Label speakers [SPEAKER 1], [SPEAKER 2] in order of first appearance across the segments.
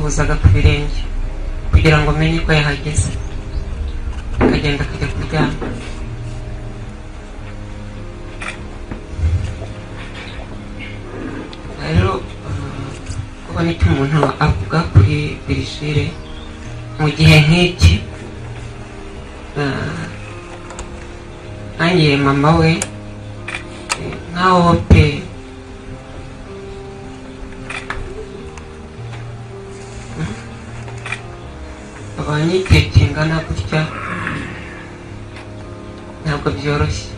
[SPEAKER 1] yamuhuzaga ku birenge kugira ngo amenye ko yahageze, akagenda akajya kuryama. Rero kubona icyo umuntu avuga kuri Virgile mu gihe nk'iki, nanjye mama we nkaho pe abanye igihe kingana gutya ntabwo byoroshye,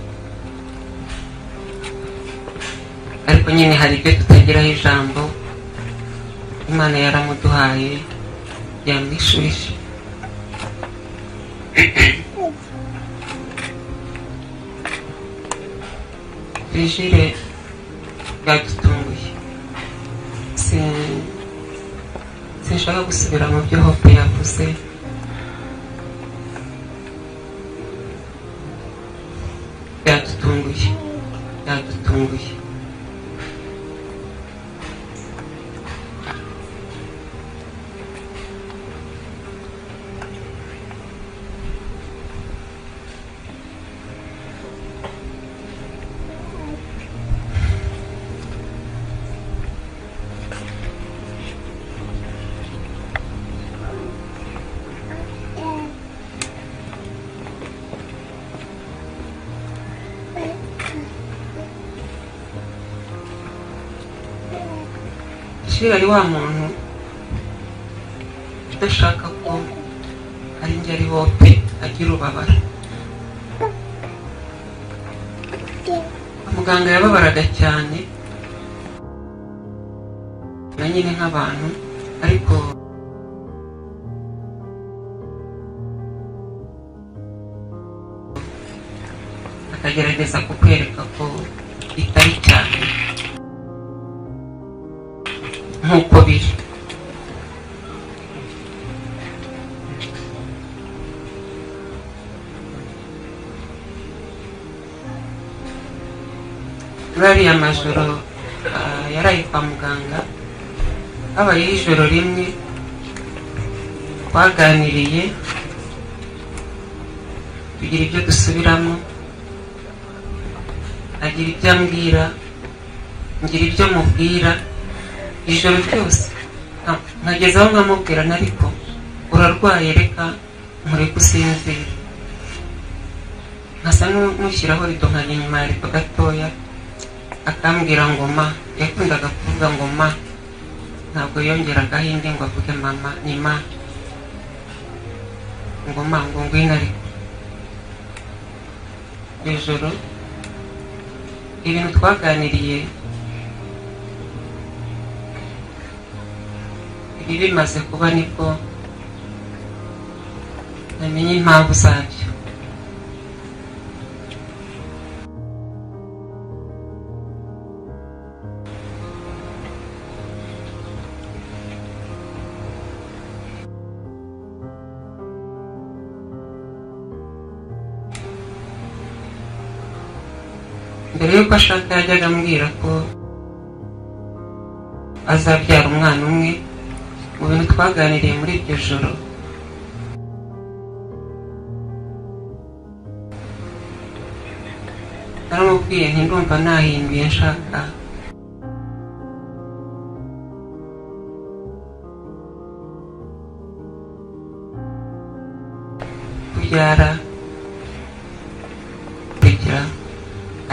[SPEAKER 1] ariko nyine hari ibyo tutagiraho ijambo. Imana yaramuduhaye yamwishurije. Virgile byadutunguye. Sinshaka gusubira mu byo Hope yavuze. Byadutunguye. Virgile ari wa muntu udashaka ko ari njye ari Hope agira ubabara. Muganga yababaraga cyane na nyine nk'abantu, ariko akagerageza kukwereka ko itari cyane nk'uko biri. Muri ariya majoro yaraye kwa muganga, habayeho ijoro rimwe twaganiriye tugira ibyo dusubiramo, agira ibyo ambwira, ngira ibyo mubwira. Ijoro ryose nkageza aho nkamubwira, ariko urarwaye, reka nkureke usinzire. nkasa n'ushyiraho rido nkajya inyuma ya rido gatoya, akambwira ngo ma, yakundaga kuvuga ngo ma, ntabwo yongeragaho indi ngo avuge mama, ni ma, ngo ma, ngo ngwino. Ariko ijoro ibintu twaganiriye ibi bimaze kuba, nibwo namenye impamvu zabyo. Mbere y'uko ashaka yajyaga ambwira ko azabyara umwana umwe. Mu bintu twaganiriye muri iryo joro, naramubwiye nti ndumva nahinduye, nshaka kubyara. Kugira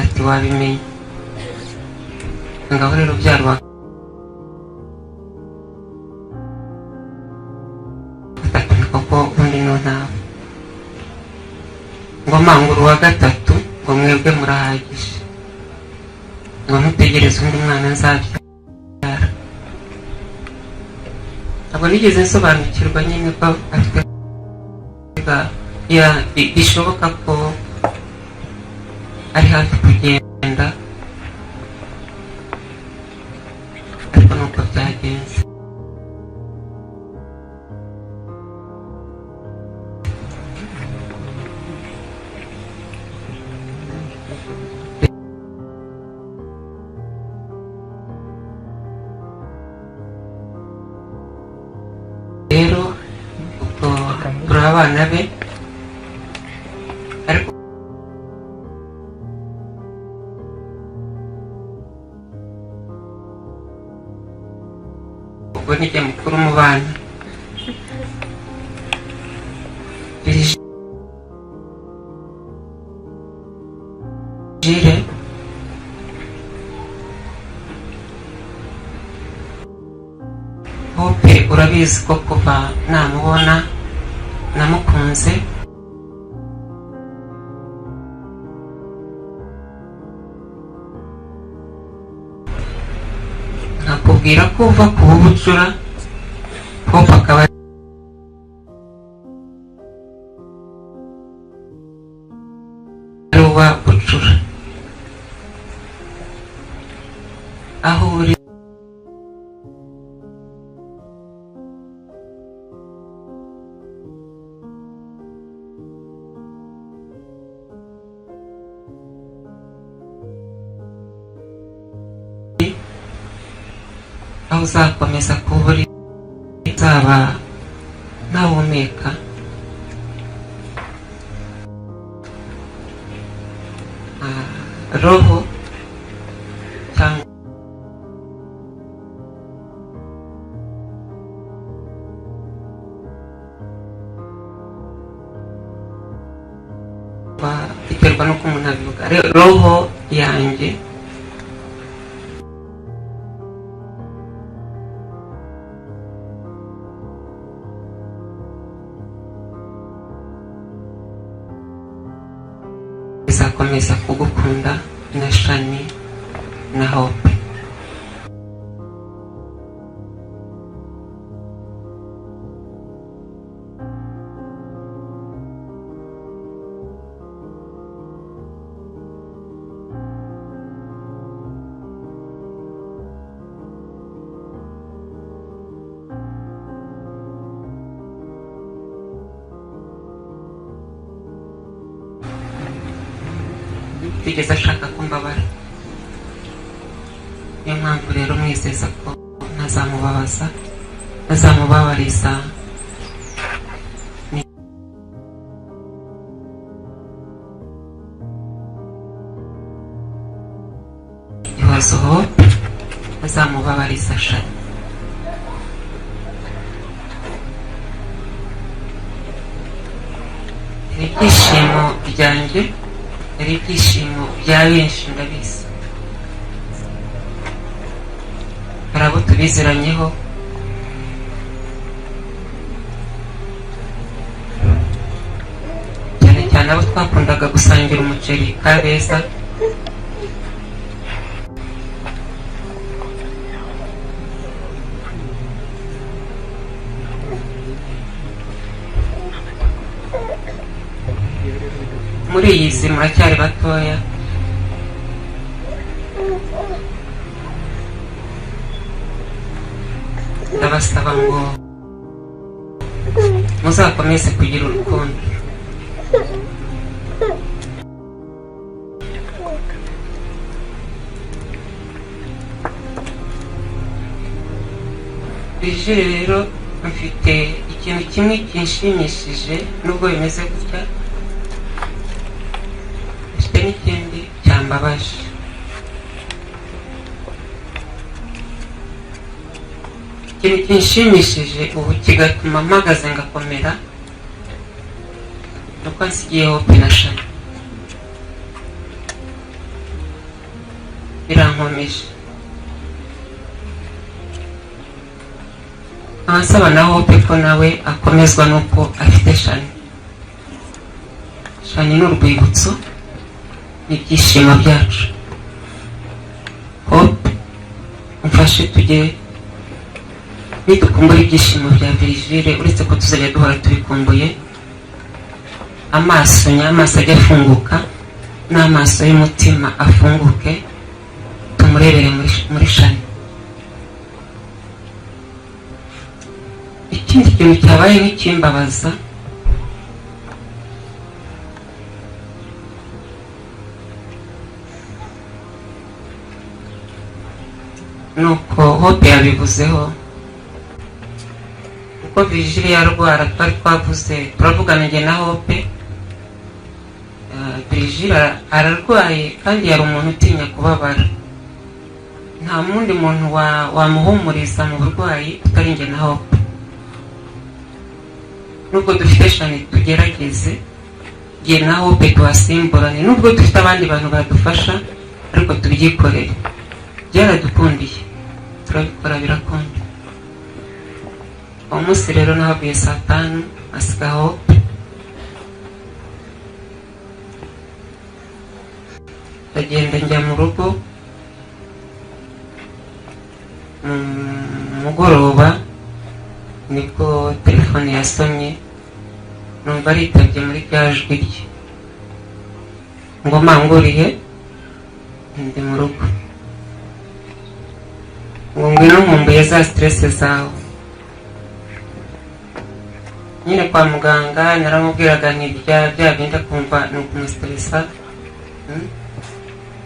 [SPEAKER 1] ati wabimenye, ngaho rero byarwa koko undi no ntawe, ngo manguru wa gatatu ngo mwebwe murahagije, ngo ntutegereze undi mwana nzabyara. Ntabwo nigeze nsobanukirwa nyine ko afite bishoboka ko ari hafi kugenda, ariko nuko byagenze. abana be, ariko ubwo ni jye mukuru mu bana. Jire Hope urabizi ko kuva namubona namukunze, nkakubwira ko uva ku bucura Hope akaba ari uba bucura. Aho uri aho uzakomeza kuba uri, uzaba ntahumeka, roho cyangwa biterwa n'uko umuntu abivuga. Roho yanjye izakomeza kugukunda na Shani na Hope. Tigeze ashaka kumbabara, niyo mpamvu rero mwizeza ko ntazamubabaza, ntazamubabariza ihozo Hope, ntazamubabariza Shani. Ibyishimo byanjye ari ibyishimo bya benshi, ndabizi. Hari abo tubiziranyeho, cyane cyane abo twakundaga gusangira umuceri Kabeza. Muri iyi si muracyari batoya, ndabasaba ngo muzakomeze kugira urukundo. Bije rero mfite ikintu kimwe kinshimishije, nubwo bimeze gutya, mfite n'ikindi cyambabaje. Ikintu kinshimishije ubu kigatuma mpagaze ngakomera, nuko nsigiye Hope na Shani. Birankomeje. Abasaba na Hope ko nawe akomezwa nuko afite Shani. Shani ni urwibutso, ni ibyishimo byacu. Hope umfashe tujye nidukumbura ibyishimo bya Virgile, uretse ko tuzajya duhora tubikumbuye. Amaso nyamaso ajya afunguka, n'amaso y'umutima afunguke, tumurebere muri Shani. Ikindi kintu cyabaye nk'ikimbabaza, nuko Hope yabivuzeho, uko Virgile yarwara twari twavuze turavugana njye na Hope. Virgile ararwaye kandi yari umuntu utinya kubabara, nta mundi muntu wamuhumuriza mu burwayi utari njye na Hope. Nubwo dufite shani tugerageze njye na Hope tuhasimburane, nubwo dufite abandi bantu badufasha ariko tubyikorere. Byaradukundiye turabikora birakunda. Umunsi rero nahavuye saa 5 asiga Hope, ndagenda njya mu rugo. Mugoroba nibwo telefone yasomye, numva aritabye muri ryajwi rye ngo manguriye ndi mu rugo, ngo ngwino nkumbuye za stress zawe. Nyine kwa muganga naramubwiraga bya bindi akumva ni ukumustressa,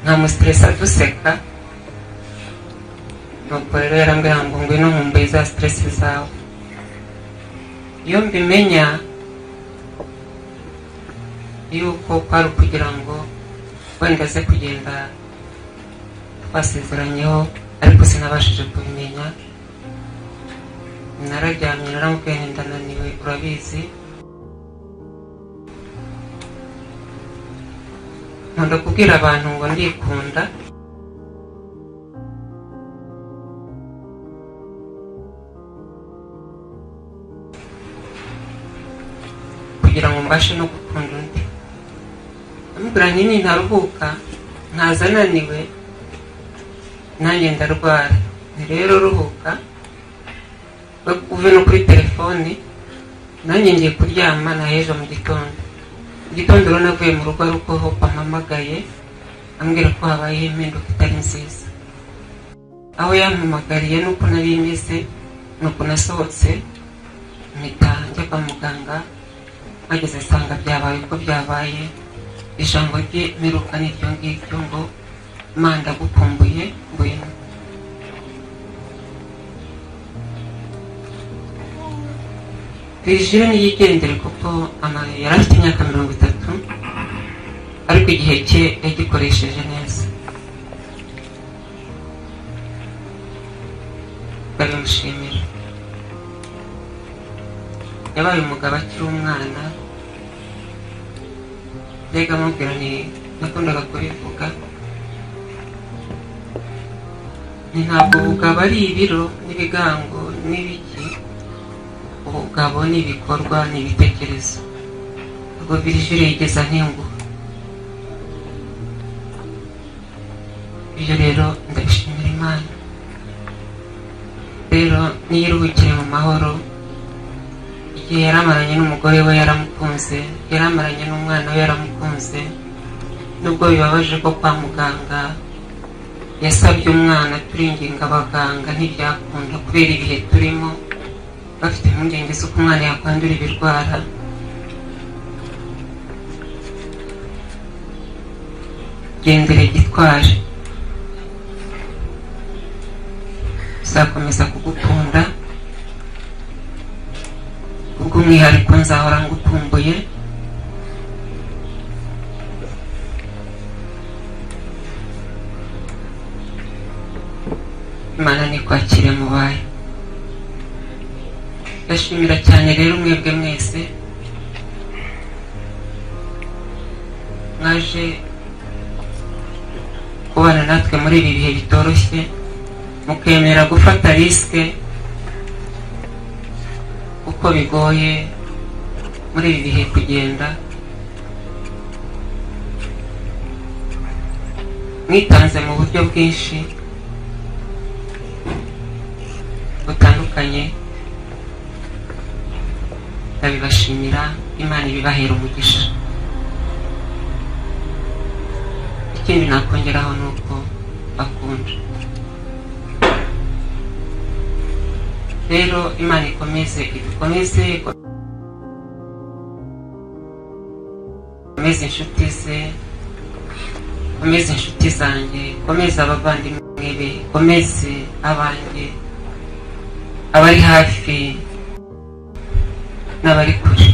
[SPEAKER 1] nkamustressa duseka. Nuko rero yarambwira ngo ngwino nkumbuye za stress zawe. Iyo mbimenya yuko kwari kugira ngo wenda aze kugenda twasezeranyeho, ariko sinabashije kubimenya. Nararyamye naramubwiye ndananiwe, urabizi nkunda kubwira abantu ngo ndikunda, kugira ngo mbashe no gukunda undi. Amubwira nti ntaruhuka ntaza ananiwe nanjye ndarwara, rero ruhuka uve no kuri telefone, nanjye ngiye kuryama nahejo mu gitondo. Rero navuye mu rugo ari uko Hope ampamagaye ambwira ko habayeho impinduka itari nziza. Aho yampamagariye nuko nari meze, nuko nasohotse mpita njya kwa muganga. Ageze asanga byabaye uko byabaye, ijambo rye mperuka n'iryo ngiryo ngo Imana ndagukumbuye ngwino. Virgile niyigendere kuko yari afite imyaka 30, ariko igihe cye yagikoresheje neza, ndabimushimira. Yabaye umugabo akiri umwana, mbega amubwira nakundaga kubivuga, ntabwo ubugabo ari ibiro n'ibigango n'ibiki, ubugabo n'ibikorwa n'ibitekerezo. Ubwo Virgile yigeze antenguha. Ibyo rero ndabishimira Imana. Rero niyiruhukire mu mahoro. Igihe yaramaranye n'umugore we yaramukunze, yaramaranye n'umwana we yaramukunze. Nubwo bibabaje ko kwa muganga yasabye umwana turinginga abaganga ntibyakunda kubera ibihe turimo, bafite impungenge z'uko umwana yakwandura ibirwara. Gendere gitware, uzakomeza kugukunda, kubw'umwihariko nzahora ngukumbuye. Imana nikwakire mubaye. Ndashimira cyane rero mwebwe mwese mwaje kubana natwe muri ibi bihe bitoroshye, mukemera gufata risike uko bigoye muri ibi bihe kugenda. Mwitanze mu buryo bwinshi butandukanye, ndabibashimira. Imana ibibahera umugisha. Ikindi nakongeraho nuko bakunda. Rero Imana ikomeze ikomeze inshuti ze, komeze inshuti zanjye, komeze abavandimwe be, komeze abanjye abari hafi n'abari kure